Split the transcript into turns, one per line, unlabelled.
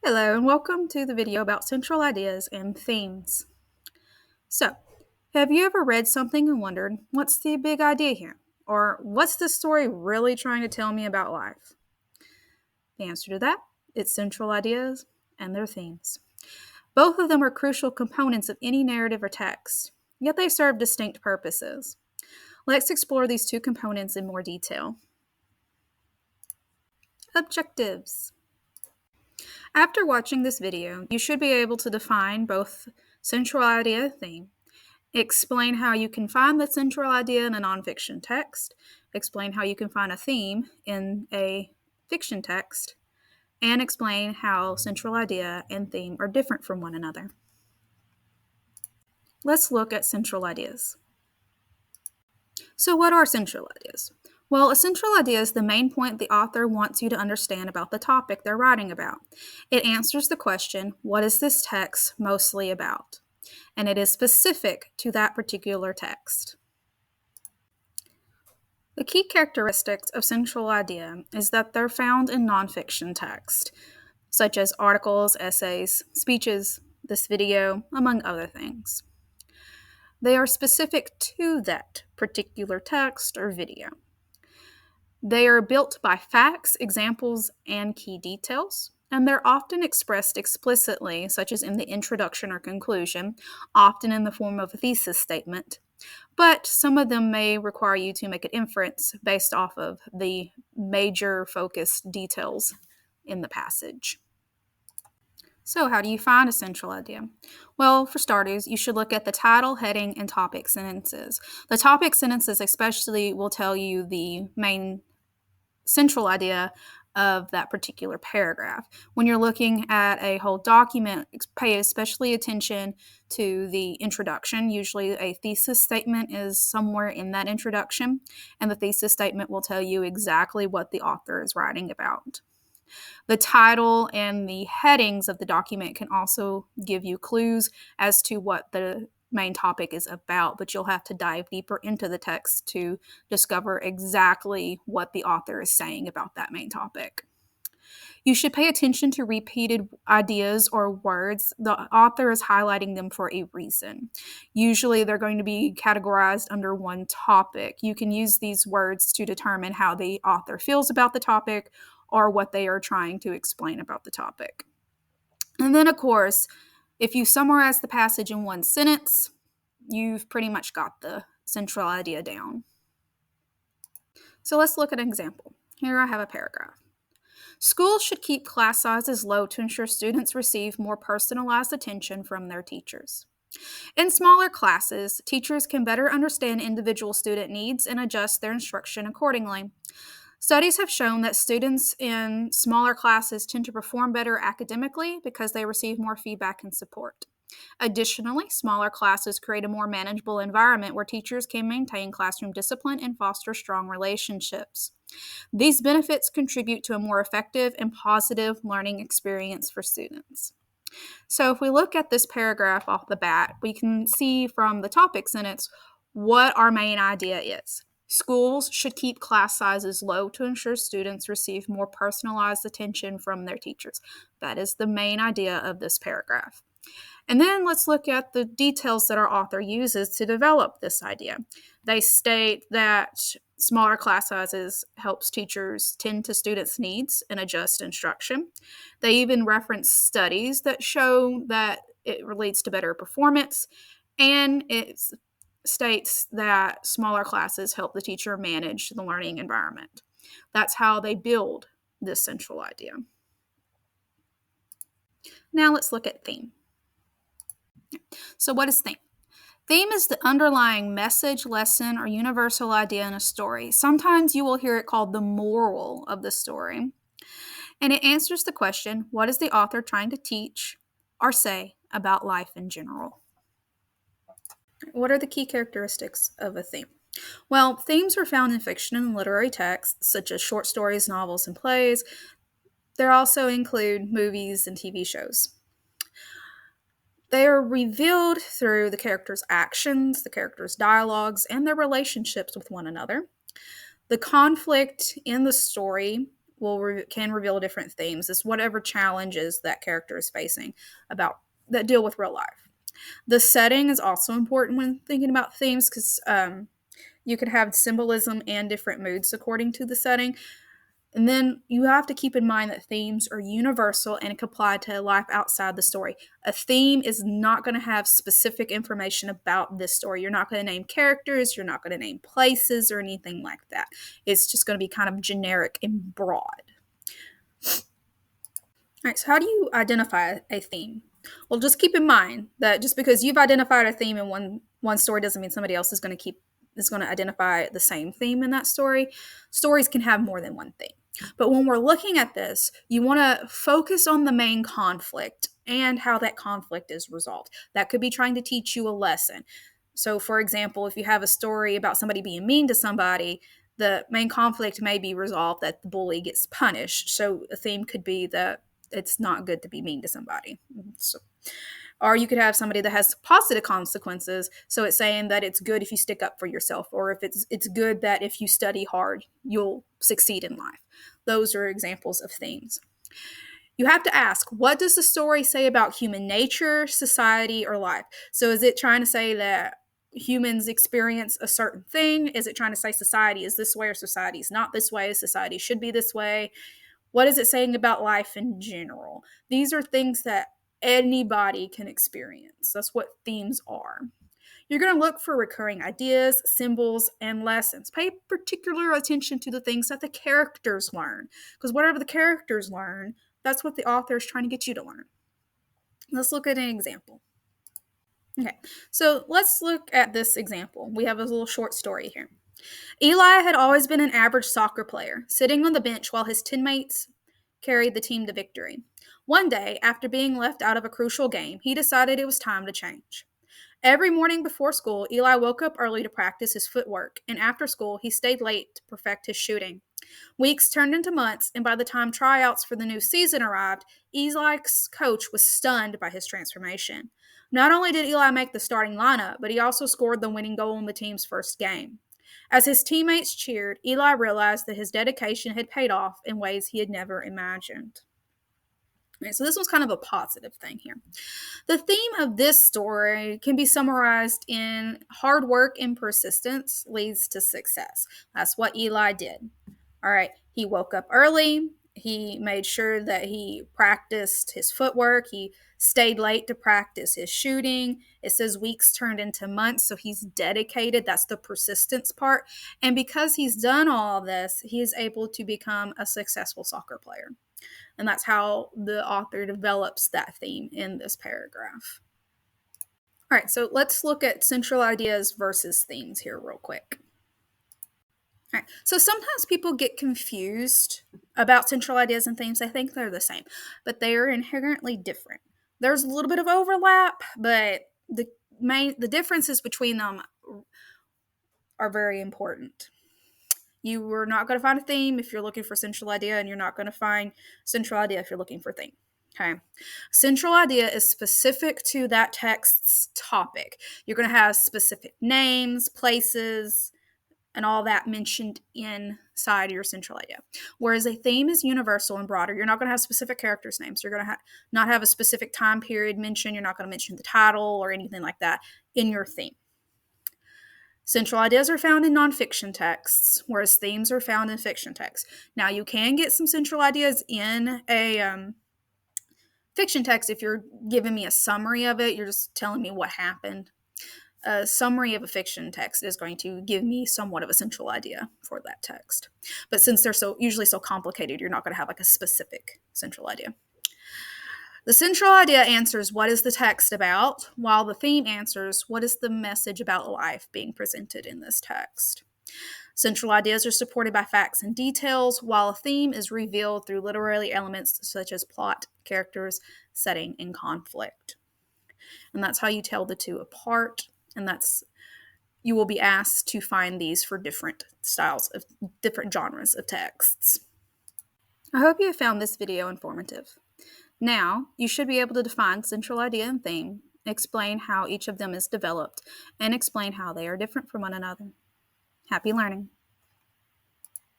Hello and welcome to the video about central ideas and themes. So, have you ever read something and wondered, what's the big idea here? Or what's this story really trying to tell me about life? The answer to that is central ideas and their themes. Both of them are crucial components of any narrative or text, yet they serve distinct purposes. Let's explore these two components in more detail. Objectives. After watching this video, you should be able to define both central idea and theme, explain how you can find the central idea in a nonfiction text, explain how you can find a theme in a fiction text, and explain how central idea and theme are different from one another. Let's look at central ideas. So what are central ideas? Well, a central idea is the main point the author wants you to understand about the topic they're writing about. It answers the question, what is this text mostly about? And it is specific to that particular text. The key characteristics of central idea is that they're found in nonfiction text, such as articles, essays, speeches, this video, among other things. They are specific to that particular text or video. They are built by facts, examples, and key details, and they're often expressed explicitly, such as in the introduction or conclusion, often in the form of a thesis statement. But some of them may require you to make an inference based off of the major focused details in the passage. So how do you find a central idea? Well, for starters, you should look at the title, heading, and topic sentences. The topic sentences especially will tell you the main central idea of that particular paragraph. When you're looking at a whole document, pay especially attention to the introduction. Usually a thesis statement is somewhere in that introduction, and the thesis statement will tell you exactly what the author is writing about. The title and the headings of the document can also give you clues as to what the main topic is about, but you'll have to dive deeper into the text to discover exactly what the author is saying about that main topic. You should pay attention to repeated ideas or words. The author is highlighting them for a reason. Usually they're going to be categorized under one topic. You can use these words to determine how the author feels about the topic or what they are trying to explain about the topic. And then, of course, if you summarize the passage in one sentence, you've pretty much got the central idea down. So let's look at an example. Here I have a paragraph. Schools should keep class sizes low to ensure students receive more personalized attention from their teachers. In smaller classes, teachers can better understand individual student needs and adjust their instruction accordingly. Studies have shown that students in smaller classes tend to perform better academically because they receive more feedback and support. Additionally, smaller classes create a more manageable environment where teachers can maintain classroom discipline and foster strong relationships. These benefits contribute to a more effective and positive learning experience for students. So if we look at this paragraph off the bat, we can see from the topic sentence what our main idea is. Schools should keep class sizes low to ensure students receive more personalized attention from their teachers. That is the main idea of this paragraph. And then let's look at the details that our author uses to develop this idea. They state that smaller class sizes helps teachers tend to students' needs and adjust instruction. They even reference studies that show that it leads to better performance, and it states that smaller classes help the teacher manage the learning environment. That's how they build this central idea. Now let's look at theme. So what is theme? Theme is the underlying message, lesson, or universal idea in a story. Sometimes you will hear it called the moral of the story. And it answers the question, what is the author trying to teach or say about life in general? What are the key characteristics of a theme? Well, themes are found in fiction and literary texts, such as short stories, novels, and plays. They also include movies and TV shows. They are revealed through the characters' actions, the characters' dialogues, and their relationships with one another. The conflict in the story can reveal different themes. It's whatever challenges that character is facing about that deal with real life. The setting is also important when thinking about themes because you could have symbolism and different moods according to the setting. And then you have to keep in mind that themes are universal and can apply to life outside the story. A theme is not going to have specific information about this story. You're not going to name characters, you're not going to name places or anything like that. It's just going to be kind of generic and broad. All right, so how do you identify a theme? Well, just keep in mind that just because you've identified a theme in one story doesn't mean somebody else is going to identify the same theme in that story. Stories can have more than one theme. But when we're looking at this, you want to focus on the main conflict and how that conflict is resolved. That could be trying to teach you a lesson. So, for example, if you have a story about somebody being mean to somebody, the main conflict may be resolved that the bully gets punished. So, a theme could be that it's not good to be mean to somebody. Or you could have somebody that has positive consequences. So it's saying that it's good if you stick up for yourself, or if it's good that if you study hard, you'll succeed in life. Those are examples of themes. You have to ask, what does the story say about human nature, society, or life? So is it trying to say that humans experience a certain thing? Is it trying to say society is this way or society is not this way? Society should be this way? What is it saying about life in general? These are things that anybody can experience. That's what themes are. You're going to look for recurring ideas, symbols, and lessons. Pay particular attention to the things that the characters learn, because whatever the characters learn, that's what the author is trying to get you to learn. Let's look at an example. Okay, so let's look at this example. We have a little short story here. Eli had always been an average soccer player, sitting on the bench while his teammates carried the team to victory. One day, after being left out of a crucial game, he decided it was time to change. Every morning before school, Eli woke up early to practice his footwork, and after school, he stayed late to perfect his shooting. Weeks turned into months, and by the time tryouts for the new season arrived, Eli's coach was stunned by his transformation. Not only did Eli make the starting lineup, but he also scored the winning goal in the team's first game. As his teammates cheered, Eli realized that his dedication had paid off in ways he had never imagined. Okay, so this was kind of a positive thing here. The theme of this story can be summarized in hard work and persistence leads to success. That's what Eli did. All right, he woke up early. He made sure that he practiced his footwork. He stayed late to practice his shooting. It says weeks turned into months, so he's dedicated. That's the persistence part. And because he's done all of this, he is able to become a successful soccer player. And that's how the author develops that theme in this paragraph. All right, so let's look at central ideas versus themes here real quick. All right, so sometimes people get confused about central ideas and themes. They think they're the same, but they are inherently different. There's a little bit of overlap, but the differences between them are very important. You are not going to find a theme if you're looking for central idea, and you're not going to find central idea if you're looking for theme. Okay. Central idea is specific to that text's topic. You're going to have specific names, places, and all that mentioned inside your central idea. Whereas a theme is universal and broader. You're not going to have specific characters' names. You're going to not have a specific time period mentioned. You're not going to mention the title or anything like that in your theme. Central ideas are found in nonfiction texts, whereas themes are found in fiction texts. Now, you can get some central ideas in a fiction text if you're giving me a summary of it. You're just telling me what happened. A summary of a fiction text is going to give me somewhat of a central idea for that text. But since they're usually so complicated, you're not going to have like a specific central idea. The central idea answers what is the text about, while the theme answers what is the message about life being presented in this text. Central ideas are supported by facts and details, while a theme is revealed through literary elements such as plot, characters, setting, and conflict. And that's how you tell the two apart, and you will be asked to find these for different styles of different genres of texts. I hope you have found this video informative. Now, you should be able to define central idea and theme, explain how each of them is developed, and explain how they are different from one another. Happy learning!